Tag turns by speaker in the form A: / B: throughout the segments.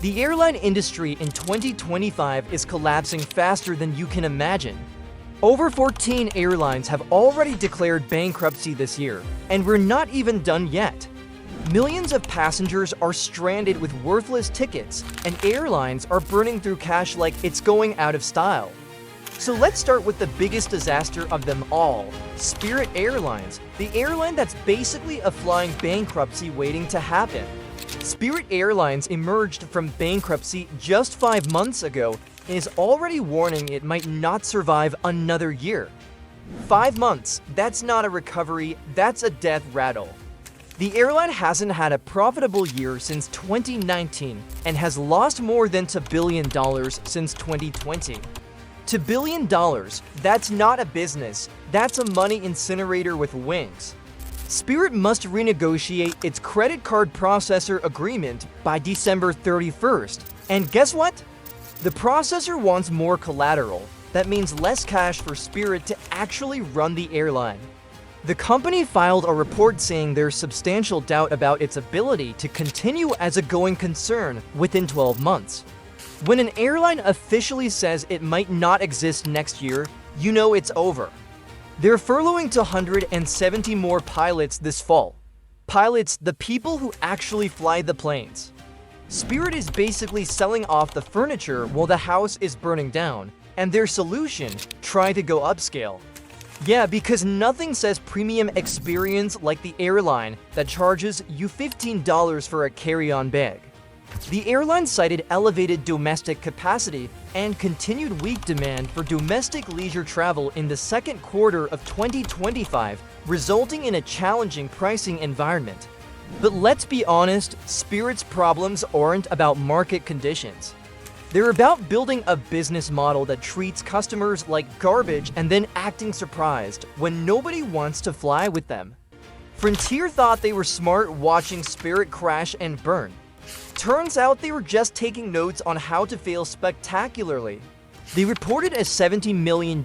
A: The airline industry in 2025 is collapsing faster than you can imagine. Over 14 airlines have already declared bankruptcy this year, and we're not even done yet. Millions of passengers are stranded with worthless tickets, and airlines are burning through cash like it's going out of style. So let's start with the biggest disaster of them all, Spirit Airlines, the airline that's basically a flying bankruptcy waiting to happen. Spirit Airlines emerged from bankruptcy just 5 months ago and is already warning it might not survive another year. 5 months, that's not a recovery, that's a death rattle. The airline hasn't had a profitable year since 2019 and has lost more than $2 billion since 2020. $2 billion, that's not a business, that's a money incinerator with wings. Spirit must renegotiate its credit card processor agreement by December 31st. And guess what? The processor wants more collateral. That means less cash for Spirit to actually run the airline. The company filed a report saying there's substantial doubt about its ability to continue as a going concern within 12 months. When an airline officially says it might not exist next year, you know it's over. They're furloughing 270 more pilots this fall. Pilots, the people who actually fly the planes. Spirit is basically selling off the furniture while the house is burning down, and their solution, try to go upscale. Yeah, because nothing says premium experience like the airline that charges you $15 for a carry-on bag. The airline cited elevated domestic capacity and continued weak demand for domestic leisure travel in the second quarter of 2025, resulting in a challenging pricing environment. But let's be honest, Spirit's problems aren't about market conditions. They're about building a business model that treats customers like garbage and then acting surprised when nobody wants to fly with them. Frontier thought they were smart watching Spirit crash and burn. Turns out they were just taking notes on how to fail spectacularly. They reported a $70 million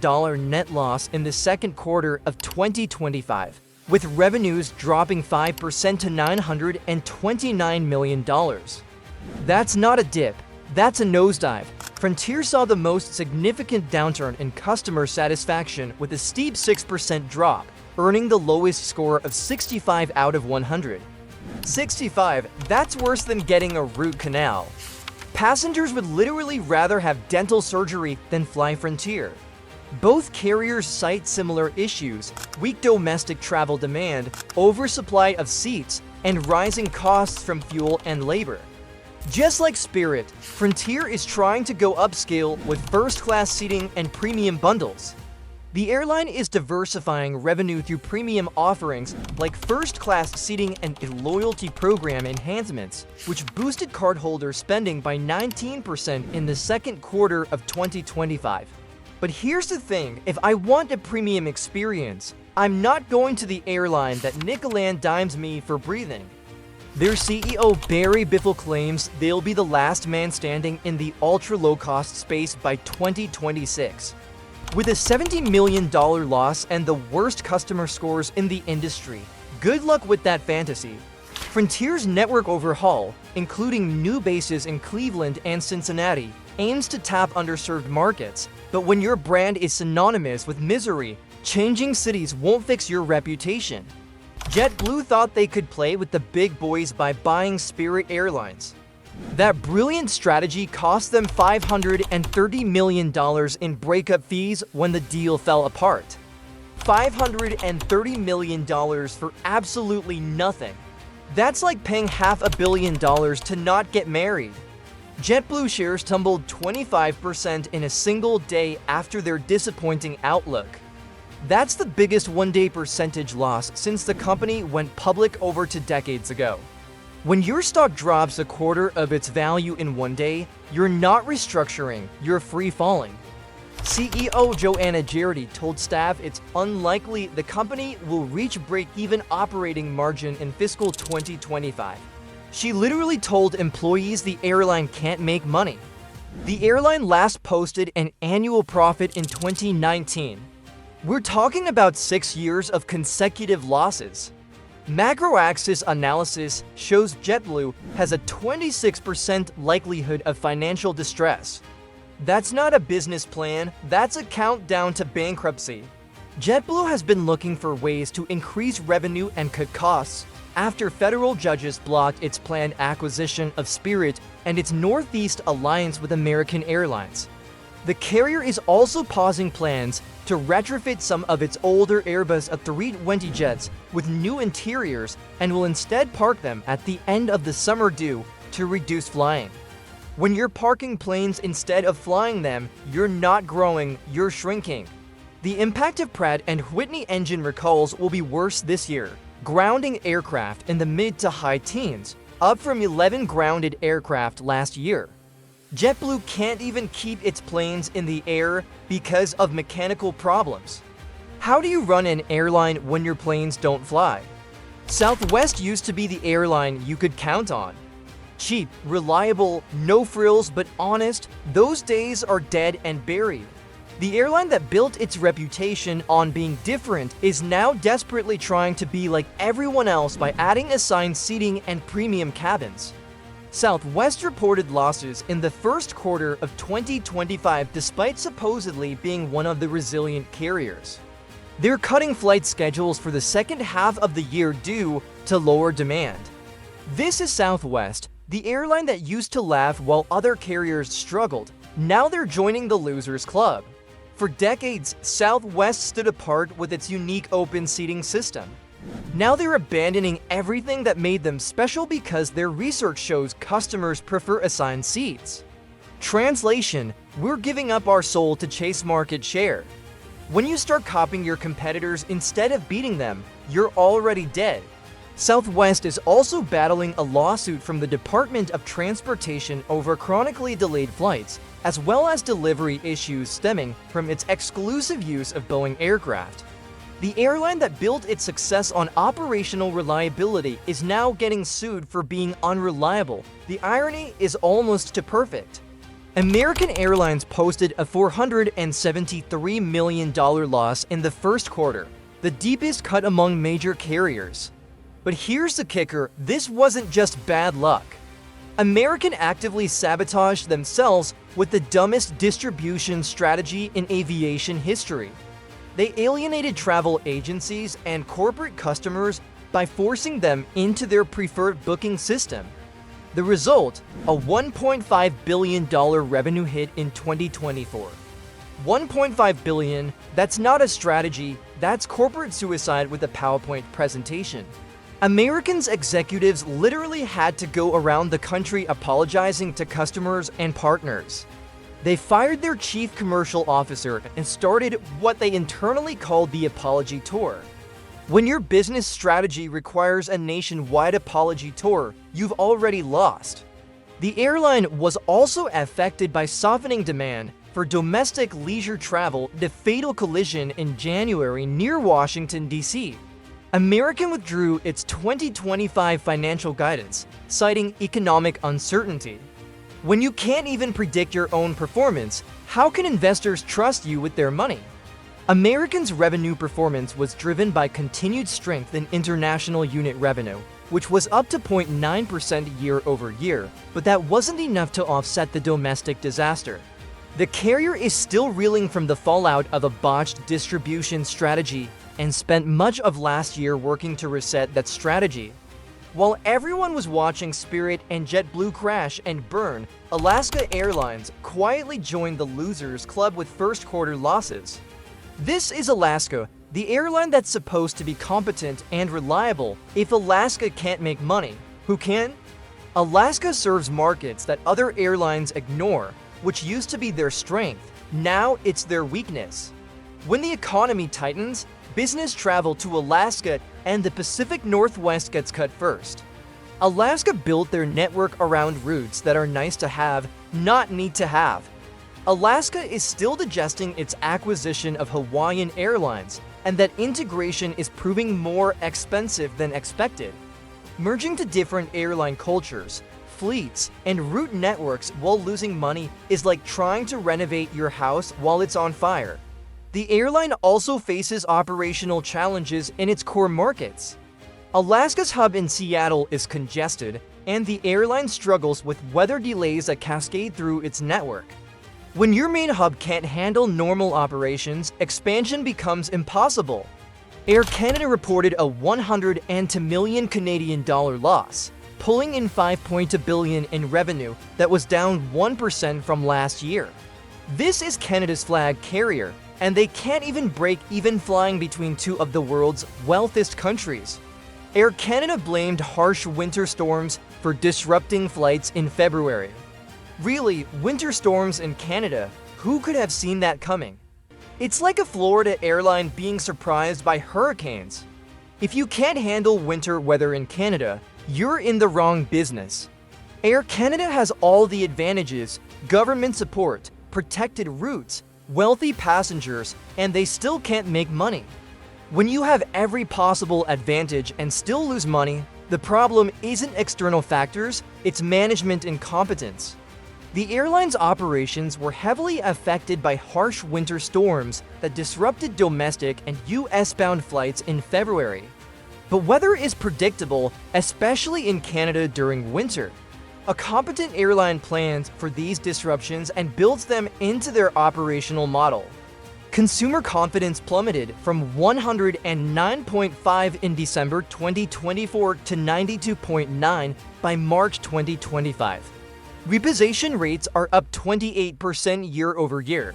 A: net loss in the second quarter of 2025, with revenues dropping 5% to $929 million. That's not a dip, that's a nosedive. Frontier saw the most significant downturn in customer satisfaction with a steep 6% drop, earning the lowest score of 65 out of 100. 65, that's worse than getting a root canal. Passengers would literally rather have dental surgery than fly Frontier. Both carriers cite similar issues: weak domestic travel demand, oversupply of seats, and rising costs from fuel and labor. Just like Spirit, Frontier is trying to go upscale with first-class seating and premium bundles. The airline is diversifying revenue through premium offerings like first-class seating and loyalty program enhancements, which boosted cardholder spending by 19% in the second quarter of 2025. But here's the thing, if I want a premium experience, I'm not going to the airline that nickel-and-dimes me for breathing. Their CEO Barry Biffle claims they'll be the last man standing in the ultra-low-cost space by 2026. With a $70 million loss and the worst customer scores in the industry, good luck with that fantasy. Frontier's network overhaul, including new bases in Cleveland and Cincinnati, aims to tap underserved markets. But when your brand is synonymous with misery, changing cities won't fix your reputation. JetBlue thought they could play with the big boys by buying Spirit Airlines. That brilliant strategy cost them $530 million in breakup fees when the deal fell apart. $530 million for absolutely nothing. That's like paying $500 million to not get married. JetBlue shares tumbled 25% in a single day after their disappointing outlook. That's the biggest one-day percentage loss since the company went public over 2 decades ago. When your stock drops a quarter of its value in one day, you're not restructuring, you're free-falling. CEO Joanna Jarity told staff it's unlikely the company will reach break-even operating margin in fiscal 2025. She literally told employees the airline can't make money. The airline last posted an annual profit in 2019. We're talking about 6 years of consecutive losses. Macro-axis analysis shows JetBlue has a 26% likelihood of financial distress. That's not a business plan, that's a countdown to bankruptcy. JetBlue has been looking for ways to increase revenue and cut costs after federal judges blocked its planned acquisition of Spirit and its Northeast alliance with American Airlines. The carrier is also pausing plans to retrofit some of its older Airbus A320 jets with new interiors and will instead park them at the end of the summer due to reduce flying. When you're parking planes instead of flying them, you're not growing, you're shrinking. The impact of Pratt & Whitney engine recalls will be worse this year, grounding aircraft in the mid to high teens, up from 11 grounded aircraft last year. JetBlue can't even keep its planes in the air because of mechanical problems. How do you run an airline when your planes don't fly? Southwest used to be the airline you could count on. Cheap, reliable, no frills but honest, those days are dead and buried. The airline that built its reputation on being different is now desperately trying to be like everyone else by adding assigned seating and premium cabins. Southwest reported losses in the first quarter of 2025 despite supposedly being one of the resilient carriers. They're cutting flight schedules for the second half of the year due to lower demand. This is Southwest, the airline that used to laugh while other carriers struggled. Now they're joining the losers club. For decades, Southwest stood apart with its unique open seating system. Now they're abandoning everything that made them special because their research shows customers prefer assigned seats. Translation: we're giving up our soul to chase market share. When you start copying your competitors instead of beating them, you're already dead. Southwest is also battling a lawsuit from the Department of Transportation over chronically delayed flights, as well as delivery issues stemming from its exclusive use of Boeing aircraft. The airline that built its success on operational reliability is now getting sued for being unreliable. The irony is almost too perfect. American Airlines posted a $473 million loss in the first quarter, the deepest cut among major carriers. But here's the kicker, this wasn't just bad luck. American actively sabotaged themselves with the dumbest distribution strategy in aviation history. They alienated travel agencies and corporate customers by forcing them into their preferred booking system. The result, a $1.5 billion revenue hit in 2024. $1.5 billion, that's not a strategy, that's corporate suicide with a PowerPoint presentation. Americans' executives literally had to go around the country apologizing to customers and partners. They fired their chief commercial officer and started what they internally called the apology tour. When your business strategy requires a nationwide apology tour, you've already lost. The airline was also affected by softening demand for domestic leisure travel, the fatal collision in January near Washington, D.C. American withdrew its 2025 financial guidance, citing economic uncertainty. When you can't even predict your own performance, how can investors trust you with their money? American's revenue performance was driven by continued strength in international unit revenue, which was up to 0.9% year over year, but that wasn't enough to offset the domestic disaster. The carrier is still reeling from the fallout of a botched distribution strategy and spent much of last year working to reset that strategy. While everyone was watching Spirit and JetBlue crash and burn, Alaska Airlines quietly joined the losers club with first quarter losses. This is Alaska, the airline that's supposed to be competent and reliable. If Alaska can't make money, who can? Alaska serves markets that other airlines ignore, which used to be their strength. Now it's their weakness. When the economy tightens, business travel to Alaska and the Pacific Northwest gets cut first. Alaska built their network around routes that are nice to have, not need to have. Alaska is still digesting its acquisition of Hawaiian Airlines, and that integration is proving more expensive than expected. Merging to different airline cultures, fleets, and route networks while losing money is like trying to renovate your house while it's on fire. The airline also faces operational challenges in its core markets. Alaska's hub in Seattle is congested, and the airline struggles with weather delays that cascade through its network. When your main hub can't handle normal operations, expansion becomes impossible. Air Canada reported a 102 million Canadian dollar loss, pulling in 5.2 billion in revenue that was down 1% from last year. This is Canada's flag carrier, and they can't even break even flying between two of the world's wealthiest countries. Air Canada blamed harsh winter storms for disrupting flights in February. Really, winter storms in Canada, who could have seen that coming? It's like a Florida airline being surprised by hurricanes. If you can't handle winter weather in Canada, you're in the wrong business. Air Canada has all the advantages: government support, protected routes, wealthy passengers, and they still can't make money. When you have every possible advantage and still lose money, the problem isn't external factors, it's management incompetence. The airline's operations were heavily affected by harsh winter storms that disrupted domestic and US-bound flights in February. But weather is predictable, especially in Canada during winter. A competent airline plans for these disruptions and builds them into their operational model. Consumer confidence plummeted from 109.5 in December 2024 to 92.9 by March 2025. Repossession rates are up 28% year over year.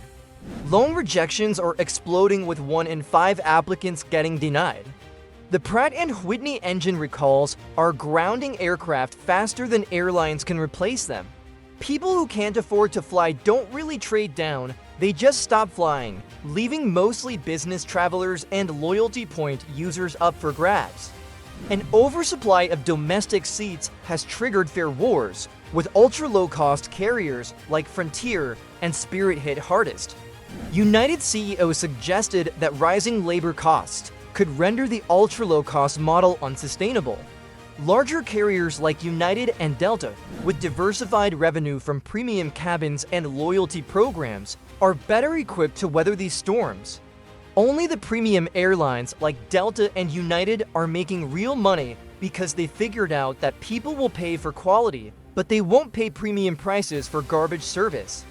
A: Loan rejections are exploding, with 1 in 5 applicants getting denied. The Pratt & Whitney engine recalls are grounding aircraft faster than airlines can replace them. People who can't afford to fly don't really trade down, they just stop flying, leaving mostly business travelers and loyalty point users up for grabs. An oversupply of domestic seats has triggered fare wars, with ultra-low-cost carriers like Frontier and Spirit hit hardest. United CEO suggested that rising labor costs could render the ultra-low-cost model unsustainable. Larger carriers like United and Delta, with diversified revenue from premium cabins and loyalty programs, are better equipped to weather these storms. Only the premium airlines like Delta and United are making real money because they figured out that people will pay for quality, but they won't pay premium prices for garbage service.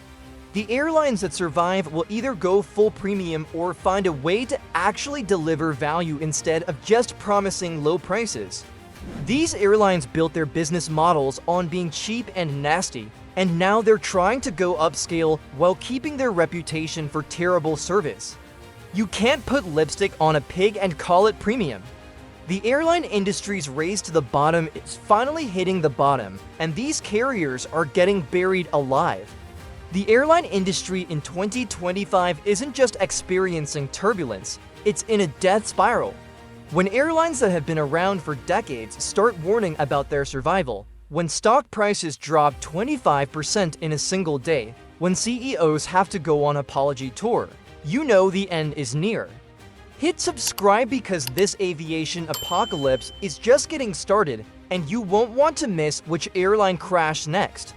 A: The airlines that survive will either go full premium or find a way to actually deliver value instead of just promising low prices. These airlines built their business models on being cheap and nasty, and now they're trying to go upscale while keeping their reputation for terrible service. You can't put lipstick on a pig and call it premium. The airline industry's race to the bottom is finally hitting the bottom, and these carriers are getting buried alive. The airline industry in 2025 isn't just experiencing turbulence, it's in a death spiral. When airlines that have been around for decades start warning about their survival, when stock prices drop 25% in a single day, when CEOs have to go on apology tour, you know the end is near. Hit subscribe because this aviation apocalypse is just getting started, and you won't want to miss which airline crashes next.